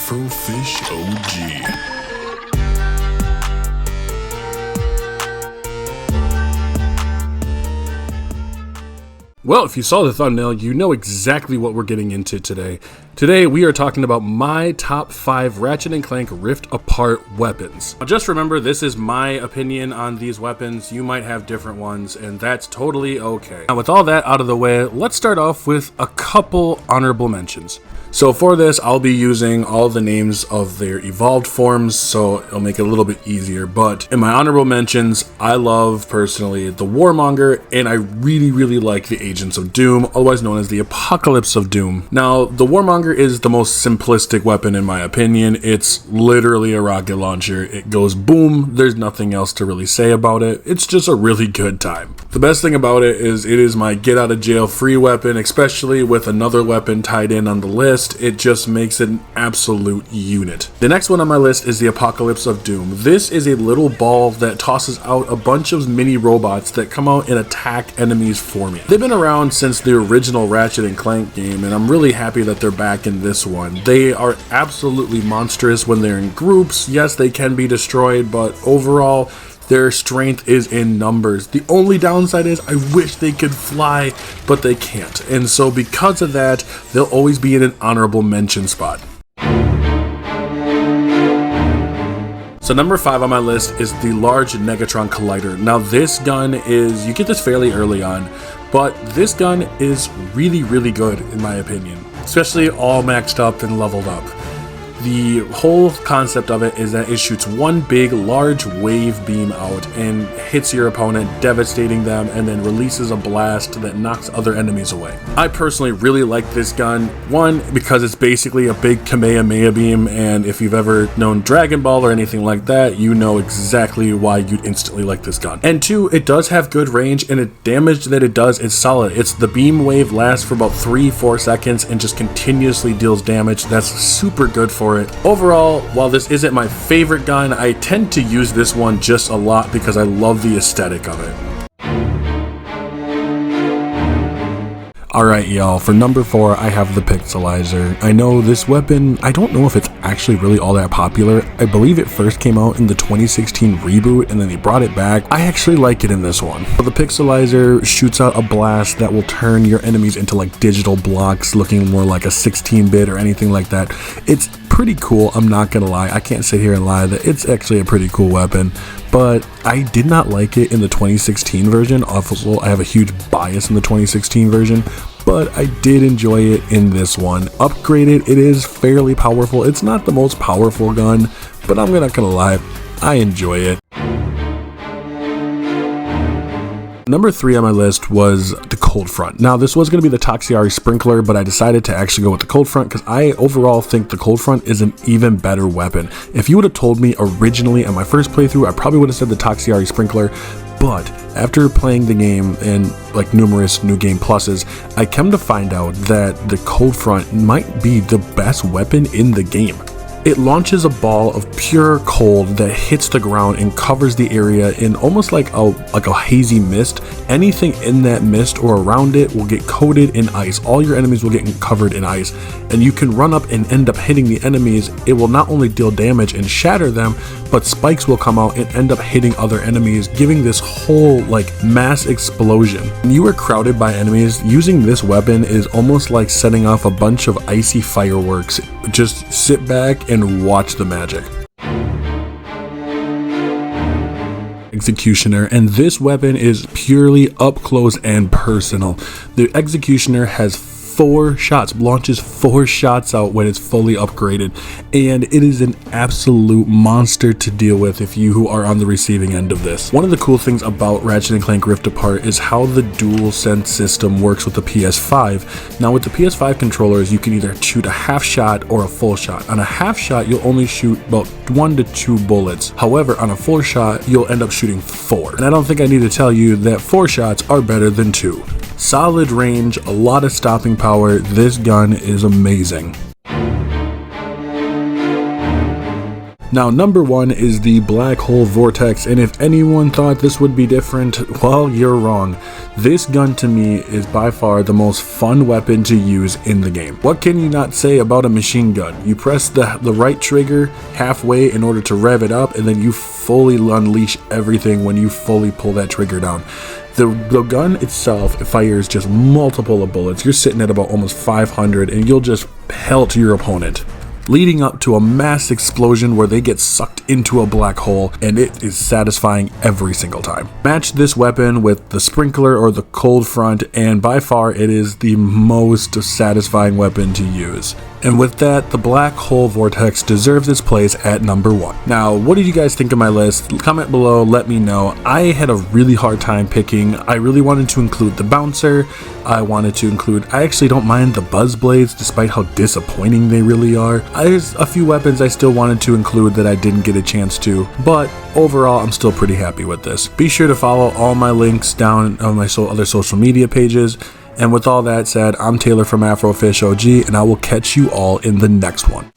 Twitch-AfrofishOG. Well, if you saw the thumbnail, you know exactly what we're getting into today. Today, we are talking about my top 5 Ratchet & Clank Rift Apart weapons. Now, just remember, this is my opinion on these weapons. You might have different ones, and that's totally okay. Now, with all that out of the way, let's start off with a couple honorable mentions. So for this, I'll be using all the names of their evolved forms, so it'll make it a little bit easier. But in my honorable mentions, I love, personally, the Warmonger, and I really like the Agents of Doom, otherwise known as the Apocalypse of Doom. Now, the Warmonger is the most simplistic weapon in my opinion. It's literally a rocket launcher. It goes boom, there's nothing else to really say about it. It's just a really good time. The best thing about it is my get out of jail free weapon, especially with another weapon tied in on the list. It just makes it an absolute unit. The next one on my list is the Apocalypse of Doom. This is a little ball that tosses out a bunch of mini robots that come out and attack enemies for me. They've been around since the original Ratchet & Clank game, and I'm really happy that they're back in this one. They are absolutely monstrous when they're in groups. Yes, they can be destroyed, but overall, their strength is in numbers. The only downside is I wish they could fly, but they can't. And so because of that, they'll always be in an honorable mention spot. So number 5 on my list is the large Negatron Collider. Now this gun is, you get this fairly early on, but this gun is really good in my opinion, especially all maxed up and leveled up. The whole concept of it is that it shoots one big large wave beam out and hits your opponent, devastating them, and then releases a blast that knocks other enemies away. I personally really like this gun, one, because it's basically a big Kamehameha beam, and if you've ever known Dragon Ball or anything like that, you know exactly why you'd instantly like this gun. And 2, it does have good range, and the damage that it does is solid. It's the beam wave lasts for about 3-4 seconds and just continuously deals damage. That's super good for it. Overall, while this isn't my favorite gun, I tend to use this one just a lot because I love the aesthetic of it. Alright y'all, for number 4 I have the Pixelizer. I know this weapon, I don't know if it's actually really all that popular. I believe it first came out in the 2016 reboot and then they brought it back. I actually like it in this one. The Pixelizer shoots out a blast that will turn your enemies into like digital blocks looking more like a 16-bit or anything like that. It's pretty cool, I'm not gonna lie. I can't sit here and lie that it's actually a pretty cool weapon, but I did not like it in the 2016 version. Also, I have a huge bias in the 2016 version, but I did enjoy it in this one. Upgraded, it is fairly powerful. It's not the most powerful gun, but I'm not gonna lie, I enjoy it. Number 3 on my list was the Cold Front. Now this was going to be the Toxiari Sprinkler, but I decided to actually go with the Cold Front because I overall think the Cold Front is an even better weapon. If you would have told me originally on my first playthrough, I probably would have said the Toxiari Sprinkler, but after playing the game and like numerous new game pluses, I come to find out that the Cold Front might be the best weapon in the game. It launches a ball of pure cold that hits the ground and covers the area in almost like a hazy mist. Anything in that mist or around it will get coated in ice. All your enemies will get covered in ice, and you can run up and end up hitting the enemies. It will not only deal damage and shatter them, but spikes will come out and end up hitting other enemies, giving this whole like mass explosion. When you are crowded by enemies, using this weapon is almost like setting off a bunch of icy fireworks. Just sit back and watch the magic. Executioner, and this weapon is purely up close and personal. The Executioner has 4 shots, launches 4 shots out when it's fully upgraded, and it is an absolute monster to deal with if you who are on the receiving end of this. One of the cool things about Ratchet & Clank Rift Apart is how the DualSense system works with the PS5. Now with the PS5 controllers, you can either shoot a half shot or a full shot. On a half shot, you'll only shoot about 1 to 2 bullets. However, on a full shot, you'll end up shooting 4. And I don't think I need to tell you that 4 shots are better than 2. Solid range, a lot of stopping power. This gun is amazing. Now, number 1 is the Black Hole Vortex, and if anyone thought this would be different, well, you're wrong. This gun to me is by far the most fun weapon to use in the game. What can you not say about a machine gun? You press the right trigger halfway in order to rev it up, and then you fully unleash everything when you fully pull that trigger down. The gun itself, it fires just multiple bullets. You're sitting at about almost 500, and you'll just pelt your opponent, leading up to a mass explosion where they get sucked into a black hole, and it is satisfying every single time. Match this weapon with the sprinkler or the cold front, and by far it is the most satisfying weapon to use. And with that, the Black Hole Vortex deserves its place at number 1. Now, what did you guys think of my list? Comment below, let me know. I had a really hard time picking. I really wanted to include the bouncer. I actually don't mind the buzz blades, despite how disappointing they really are. There's a few weapons I still wanted to include that I didn't get a chance to, but overall, I'm still pretty happy with this. Be sure to follow all my links down on my other social media pages. And with all that said, I'm Taylor from AfrofishOG, and I will catch you all in the next one.